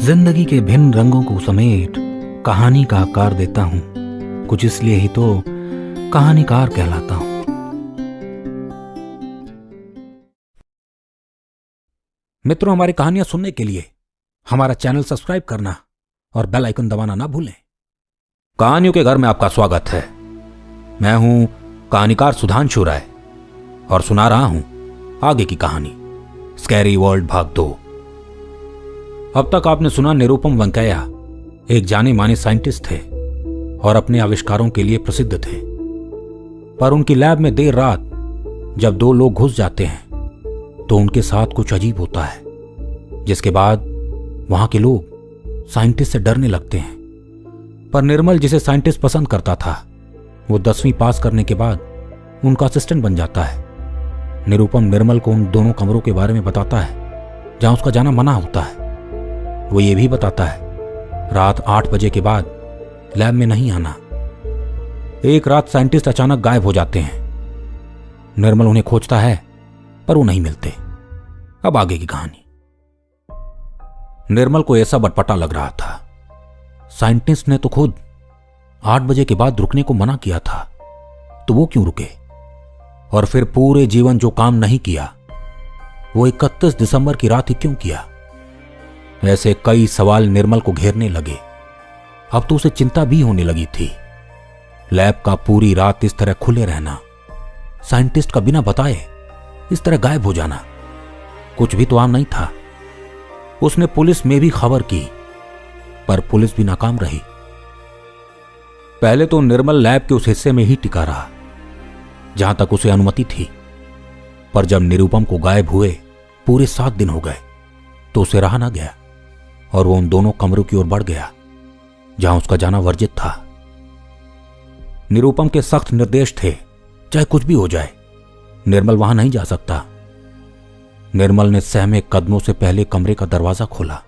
जिंदगी के भिन्न रंगों को समेट कहानी का आकार देता हूं, कुछ इसलिए ही तो कहानीकार कहलाता हूं। मित्रों, हमारी कहानियां सुनने के लिए हमारा चैनल सब्सक्राइब करना और बेल आइकन दबाना ना भूलें। कहानियों के घर में आपका स्वागत है। मैं हूं कहानीकार सुधांशु राय और सुना रहा हूं आगे की कहानी, स्कैरी वर्ल्ड भाग 2। अब तक आपने सुना निरुपम वेंकैया एक जाने माने साइंटिस्ट थे और अपने आविष्कारों के लिए प्रसिद्ध थे। पर उनकी लैब में देर रात जब दो लोग घुस जाते हैं तो उनके साथ कुछ अजीब होता है, जिसके बाद वहां के लोग साइंटिस्ट से डरने लगते हैं। पर निर्मल, जिसे साइंटिस्ट पसंद करता था, वो 10वीं पास करने के बाद उनका असिस्टेंट बन जाता है। निरुपम निर्मल को उन दोनों कमरों के बारे में बताता है जहां उसका जाना मना होता है। वो ये भी बताता है रात 8 बजे के बाद लैब में नहीं आना। एक रात साइंटिस्ट अचानक गायब हो जाते हैं। निर्मल उन्हें खोजता है पर वो नहीं मिलते। अब आगे की कहानी। निर्मल को ऐसा बटपटा लग रहा था। साइंटिस्ट ने तो खुद 8 बजे के बाद रुकने को मना किया था, तो वो क्यों रुके? और फिर पूरे जीवन जो काम नहीं किया वो 31 दिसंबर की रात ही क्यों किया? ऐसे कई सवाल निर्मल को घेरने लगे। अब तो उसे चिंता भी होने लगी थी। लैब का पूरी रात इस तरह खुले रहना, साइंटिस्ट का बिना बताए इस तरह गायब हो जाना, कुछ भी तो आम नहीं था। उसने पुलिस में भी खबर की, पर पुलिस भी नाकाम रही। पहले तो निर्मल लैब के उस हिस्से में ही टिका रहा जहां तक उसे अनुमति थी। पर जब निरुपम को गायब हुए पूरे 7 दिन हो गए तो उसे रहा ना गया और वो उन दोनों कमरों की ओर बढ़ गया जहां उसका जाना वर्जित था। निरुपम के सख्त निर्देश थे, चाहे कुछ भी हो जाए निर्मल वहां नहीं जा सकता। निर्मल ने सहमे कदमों से पहले कमरे का दरवाजा खोला,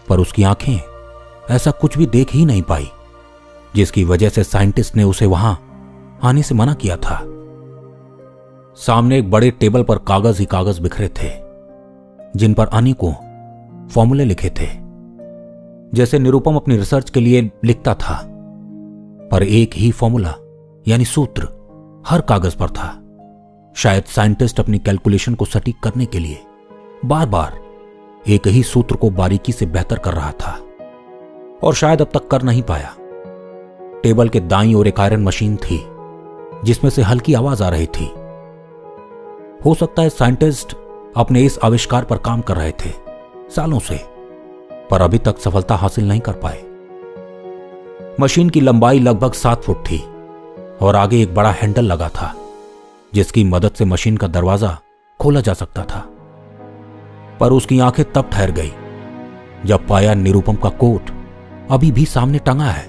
पर उसकी आंखें ऐसा कुछ भी देख ही नहीं पाई जिसकी वजह से साइंटिस्ट ने उसे वहां आने से मना किया था। सामने एक बड़े टेबल पर कागज ही कागज बिखरे थे जिन पर अनेकों फॉर्मूले लिखे थे, जैसे निरुपम अपनी रिसर्च के लिए लिखता था। पर एक ही फॉर्मूला यानी सूत्र हर कागज पर था। शायद साइंटिस्ट अपनी कैलकुलेशन को सटीक करने के लिए बार बार एक ही सूत्र को बारीकी से बेहतर कर रहा था और शायद अब तक कर नहीं पाया। टेबल के दाईं ओर एक आयरन मशीन थी जिसमें से हल्की आवाज आ रही थी। हो सकता है साइंटिस्ट अपने इस आविष्कार पर काम कर रहे थे सालों से, पर अभी तक सफलता हासिल नहीं कर पाए। मशीन की लंबाई लगभग 7 फुट थी और आगे एक बड़ा हैंडल लगा था जिसकी मदद से मशीन का दरवाजा खोला जा सकता था। पर उसकी आंखें तब ठहर गई जब पाया निरुपम का कोट अभी भी सामने टंगा है।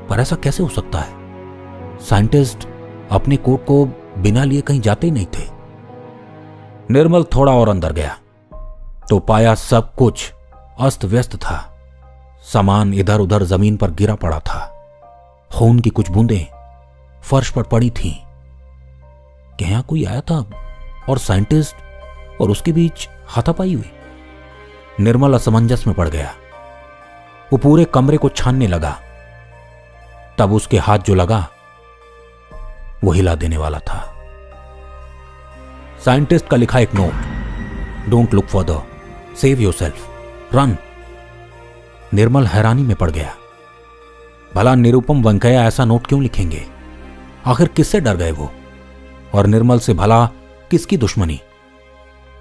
पर ऐसा कैसे हो सकता है? साइंटिस्ट अपने कोट को बिना लिए कहीं जाते ही नहीं थे। निर्मल थोड़ा और अंदर गया तो पाया सब कुछ अस्त व्यस्त था। सामान इधर उधर जमीन पर गिरा पड़ा था। खून की कुछ बूंदें फर्श पर पड़ी थीं। क्या यहां कोई आया था और साइंटिस्ट और उसके बीच हाथापाई हुई? निर्मल असमंजस में पड़ गया। वो पूरे कमरे को छानने लगा। तब उसके हाथ जो लगा वो हिला देने वाला था। साइंटिस्ट का लिखा एक note, don't look further, save yourself, run. Nirmal हैरानी में पड़ गया। भला निरुपम वेंकैया ऐसा नोट क्यों लिखेंगे? आखिर किससे डर गए वो? और निर्मल से भला किसकी दुश्मनी?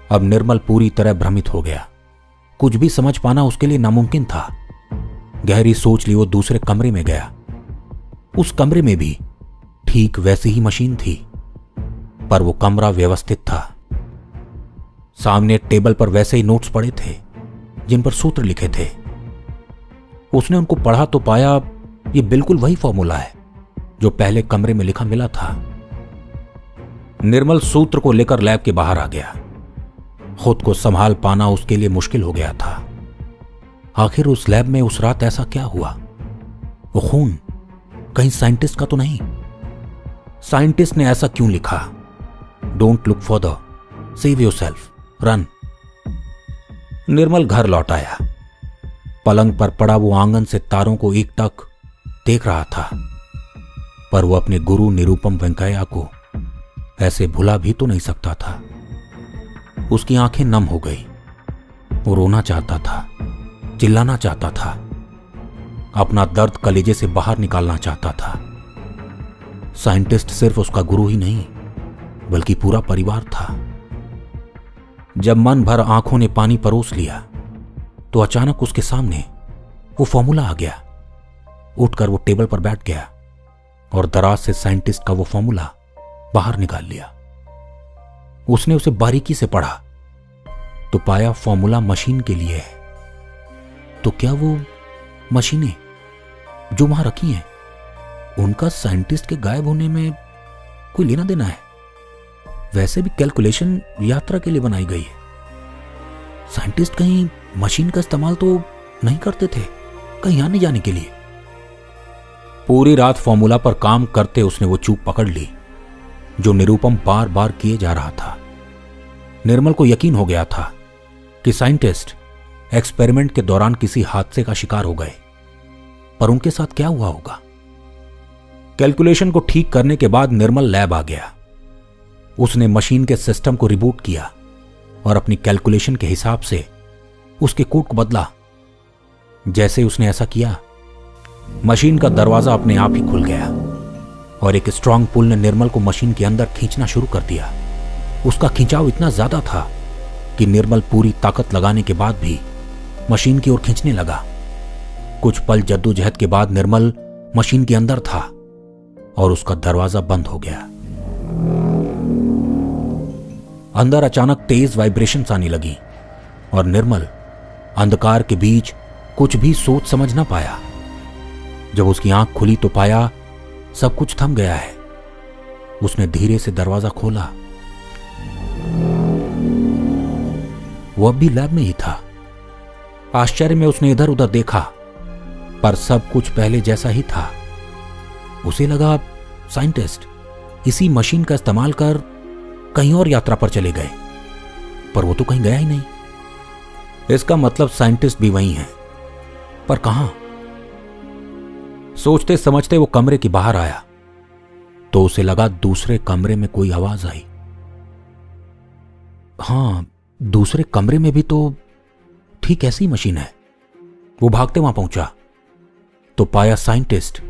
अब निर्मल पूरी तरह भ्रमित हो गया। कुछ भी समझ पाना उसके लिए नामुमकिन था। गहरी सोच ली वो दूसरे कमरे में गया। उस कमरे में भी ठीक वैसी ही मशीन थी, पर वो कमरा व्यवस्थित था। सामने टेबल पर वैसे ही नोट्स पड़े थे जिन पर सूत्र लिखे थे। उसने उनको पढ़ा तो पाया ये बिल्कुल वही फॉर्मूला है जो पहले कमरे में लिखा मिला था। निर्मल सूत्र को लेकर लैब के बाहर आ गया। खुद को संभाल पाना उसके लिए मुश्किल हो गया था। आखिर उस लैब में उस रात ऐसा क्या हुआ? वो खून कहीं साइंटिस्ट का तो नहीं? साइंटिस्ट ने ऐसा क्यों लिखा? Don't look further, save yourself, run. Nirmal घर लौट आया। पलंग पर पड़ा वो आंगन से तारों को एकटक देख रहा था, पर वो अपने गुरु निरुपम वेंकैया को ऐसे भुला भी तो नहीं सकता था। उसकी आंखें नम हो गई। वो रोना चाहता था, चिल्लाना चाहता था, अपना दर्द कलेजे से बाहर निकालना चाहता था। साइंटिस्ट सिर्फ उसका गुरु ही नहीं, बल्कि पूरा परिवार था। जब मन भर आंखों ने पानी परोस लिया, तो अचानक उसके सामने वो फॉर्मूला आ गया। उठकर वो टेबल पर बैठ गया और दराज से साइंटिस्ट का वो फॉर्मूला बाहर निकाल लिया। उसने उसे बारीकी से पढ़ा तो पाया फॉर्मूला मशीन के लिए है। तो क्या वो मशीनें जो वहां रखी हैं, उनका साइंटिस्ट के गायब होने में कोई लेना देना है? वैसे भी कैलकुलेशन यात्रा के लिए बनाई गई है। साइंटिस्ट कहीं मशीन का इस्तेमाल तो नहीं करते थे कहीं आने जाने के लिए? पूरी रात फॉर्मूला पर काम करते उसने वो चूक पकड़ ली जो निरुपम बार बार किए जा रहा था। निर्मल को यकीन हो गया था कि साइंटिस्ट एक्सपेरिमेंट के दौरान किसी हादसे का शिकार हो गए, पर उनके साथ क्या हुआ होगा? कैलकुलेशन को ठीक करने के बाद निर्मल लैब आ गया। उसने मशीन के सिस्टम को रिबूट किया और अपनी कैलकुलेशन के हिसाब से उसके कोड को बदला। जैसे उसने ऐसा किया, मशीन का दरवाजा अपने आप ही खुल गया और एक स्ट्रांग पुल ने निर्मल को मशीन के अंदर खींचना शुरू कर दिया। उसका खिंचाव इतना ज्यादा था कि निर्मल पूरी ताकत लगाने के बाद भी मशीन की ओर खींचने लगा। कुछ पल जद्दोजहद के बाद निर्मल मशीन के अंदर था और उसका दरवाजा बंद हो गया। अंदर अचानक तेज वाइब्रेशंस आने लगी और निर्मल अंधकार के बीच कुछ भी सोच समझ ना पाया। जब उसकी आंख खुली तो पाया सब कुछ थम गया है। उसने धीरे से दरवाजा खोला। वो अब भी लैब में ही था। आश्चर्य में उसने इधर उधर देखा, पर सब कुछ पहले जैसा ही था। उसे लगा साइंटिस्ट इसी मशीन का इस्तेमाल कर कहीं और यात्रा पर चले गए, पर वो तो कहीं गया ही नहीं। इसका मतलब साइंटिस्ट भी वही है, पर कहां? सोचते समझते वो कमरे के बाहर आया तो उसे लगा दूसरे कमरे में कोई आवाज आई। हां, दूसरे कमरे में भी तो ठीक ऐसी मशीन है। वो भागते वहां पहुंचा तो पाया साइंटिस्ट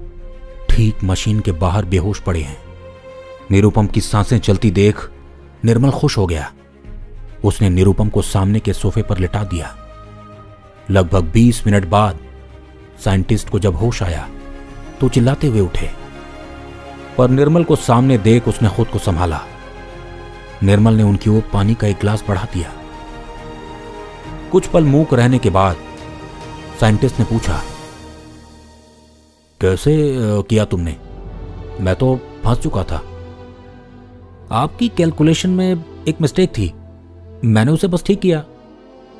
ठीक मशीन के बाहर बेहोश पड़े हैं। निरुपम की सांसें चलती देख निर्मल खुश हो गया। उसने निरुपम को सामने के सोफे पर लिटा दिया। लगभग 20 मिनट बाद साइंटिस्ट को जब होश आया तो चिल्लाते हुए उठे, पर निर्मल को सामने देख उसने खुद को संभाला। निर्मल ने उनकी ओर पानी का एक गिलास बढ़ा दिया। कुछ पल मूक रहने के बाद साइंटिस्ट ने पूछा, कैसे किया तुमने? मैं तो फंस चुका था। आपकी कैलकुलेशन में एक मिस्टेक थी, मैंने उसे बस ठीक किया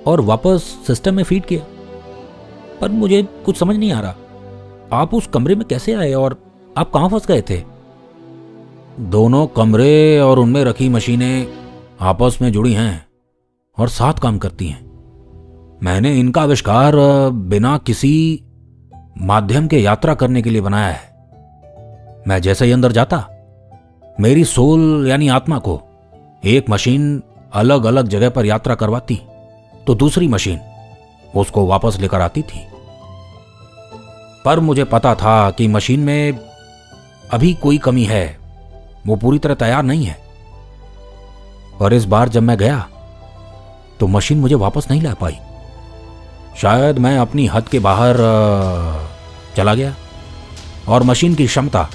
और वापस सिस्टम में फीड किया। पर मुझे कुछ समझ नहीं आ रहा, आप उस कमरे में कैसे आए और आप कहां फंस गए थे? दोनों कमरे और उनमें रखी मशीनें आपस में जुड़ी हैं और साथ काम करती हैं। मैंने इनका आविष्कार बिना किसी माध्यम के यात्रा करने के लिए बनाया है। मैं जैसे ही अंदर जाता, मेरी सोल यानी आत्मा को एक मशीन अलग अलग जगह पर यात्रा करवाती तो दूसरी मशीन उसको वापस लेकर आती थी। पर मुझे पता था कि मशीन में अभी कोई कमी है, वो पूरी तरह तैयार नहीं है। और इस बार जब मैं गया तो मशीन मुझे वापस नहीं ला पाई। शायद मैं अपनी हद के बाहर चला गया और मशीन की क्षमता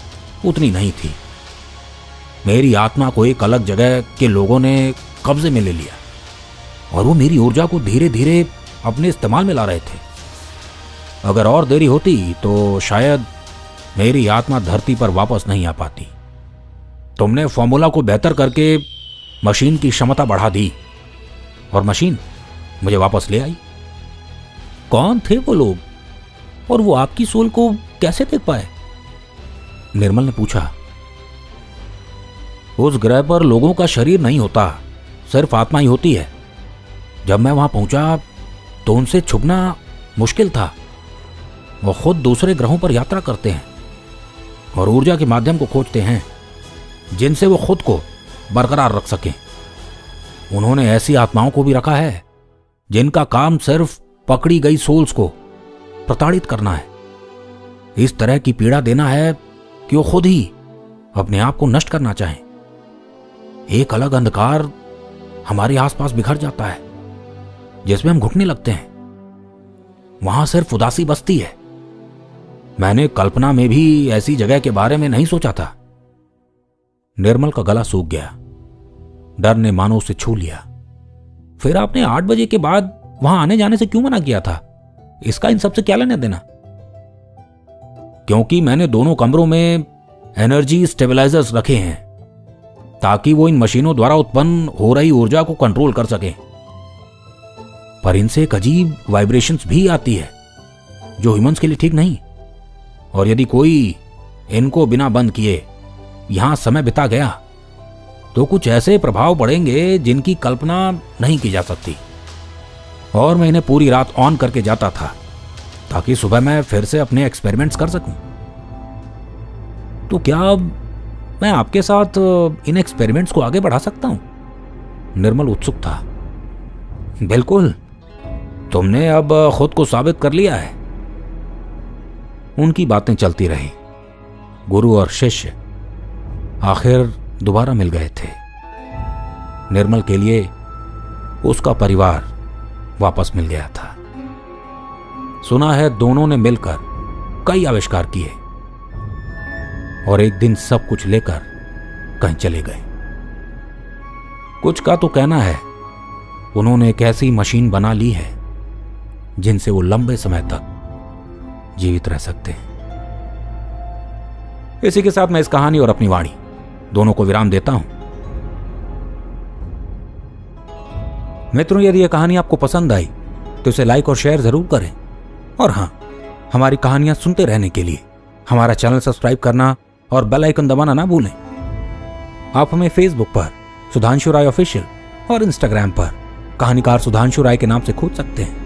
उतनी नहीं थी। मेरी आत्मा को एक अलग जगह के लोगों ने कब्जे में ले लिया और वो मेरी ऊर्जा को धीरे धीरे अपने इस्तेमाल में ला रहे थे। अगर और देरी होती तो शायद मेरी आत्मा धरती पर वापस नहीं आ पाती। तुमने फॉर्मूला को बेहतर करके मशीन की क्षमता बढ़ा दी और मशीन मुझे वापस ले आई। कौन थे वो लोग और वो आपकी सोल को कैसे देख पाए? निर्मल ने पूछा। उस ग्रह पर लोगों का शरीर नहीं होता, सिर्फ आत्मा ही होती है। जब मैं वहां पहुंचा तो उनसे छुपना मुश्किल था। वो खुद दूसरे ग्रहों पर यात्रा करते हैं और ऊर्जा के माध्यम को खोजते हैं जिनसे वो खुद को बरकरार रख सकें। उन्होंने ऐसी आत्माओं को भी रखा है जिनका काम सिर्फ पकड़ी गई सोल्स को प्रताड़ित करना है, इस तरह की पीड़ा देना है कि वो खुद ही अपने आप को नष्ट करना चाहें। एक अलग अंधकार हमारे आसपास बिखर जाता है जिसमें हम घुटने लगते हैं। वहां सिर्फ उदासी बसती है। मैंने कल्पना में भी ऐसी जगह के बारे में नहीं सोचा था। निर्मल का गला सूख गया। डर ने मानो उसे छू लिया। फिर आपने 8 बजे के बाद वहां आने जाने से क्यों मना किया था? इसका इन सबसे क्या लेना देना? क्योंकि मैंने दोनों कमरों में एनर्जी स्टेबलाइजर्स रखे हैं ताकि वो इन मशीनों द्वारा उत्पन्न हो रही ऊर्जा को कंट्रोल कर सकें। पर इनसे एक अजीब वाइब्रेशंस भी आती है जो ह्यूमंस के लिए ठीक नहीं। और यदि कोई इनको बिना बंद किए यहां समय बिता गया तो कुछ ऐसे प्रभाव पड़ेंगे जिनकी कल्पना नहीं की जा सकती। और मैं इन्हें पूरी रात ऑन करके जाता था ताकि सुबह मैं फिर से अपने एक्सपेरिमेंट्स कर सकूं। तो क्या अब मैं आपके साथ इन एक्सपेरिमेंट्स को आगे बढ़ा सकता हूं? निर्मल उत्सुक था। बिल्कुल, तुमने अब खुद को साबित कर लिया है। उनकी बातें चलती रही। गुरु और शिष्य आखिर दोबारा मिल गए थे। निर्मल के लिए उसका परिवार वापस मिल गया था। सुना है दोनों ने मिलकर कई आविष्कार किए और एक दिन सब कुछ लेकर कहीं चले गए। कुछ का तो कहना है उन्होंने एक ऐसी मशीन बना ली है जिनसे वो लंबे समय तक जीवित रह सकते हैं। इसी के साथ मैं इस कहानी और अपनी वाणी दोनों को विराम देता हूं। मित्रों, यदि यह कहानी आपको पसंद आई तो इसे लाइक और शेयर जरूर करें। और हां, हमारी कहानियां सुनते रहने के लिए हमारा चैनल सब्सक्राइब करना और बेल आइकन दबाना ना भूलें। आप हमें फेसबुक पर सुधांशु राय ऑफिशियल और इंस्टाग्राम पर कहानीकार सुधांशु राय के नाम से खोज सकते हैं।